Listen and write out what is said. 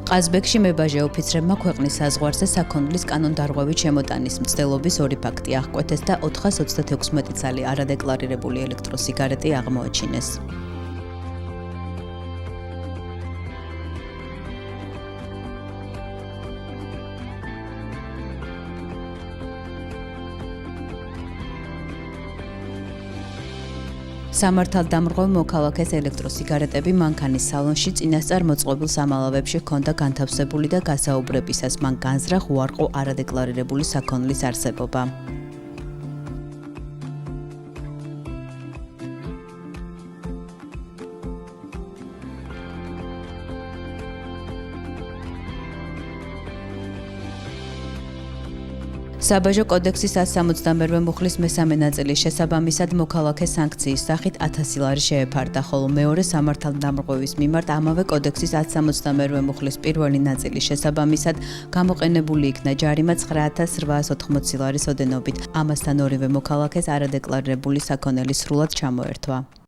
ყაზბეგში მებაჟე ოფიცრებმა ქვეყნის საზღვარზე საქონლის კანონდარღვევით შემოტანის მცდელობის 2 ფაქტი აღკვეთეს და 436 ცალი არადეკლარირებული ელექტროსიგარეტი აღმოაჩინეს. სამართალდამრღვევ მოქალაქეს ელექტროსიგარეტები მანქანის სალონში წინასწარ მოწყობილ სამალავებში ჰქონდა განთავსებული და გასაუბრებისას მან განზრახ უარყო არადეკლარირებული საქონლის არსებობა. საბაჟო კოდექსის 168 მუხლის მესამე ნაწილის შესაბამისად მოქალაქეს სანქციის სახით 1000 ლარი შეეფარდა, ხოლო მეორე სამართალდამრღვევის მიმართ ამავე კოდექსის 168 მუხლის პირველი ნაწილის შესაბამისად გამოყენებული იქნა ჯარიმა 9880 ლარის ოდენობით. ამასთან ორივე მოქალაქეს არადეკლარირებული საქონელი სრულად ჩამოერთვა.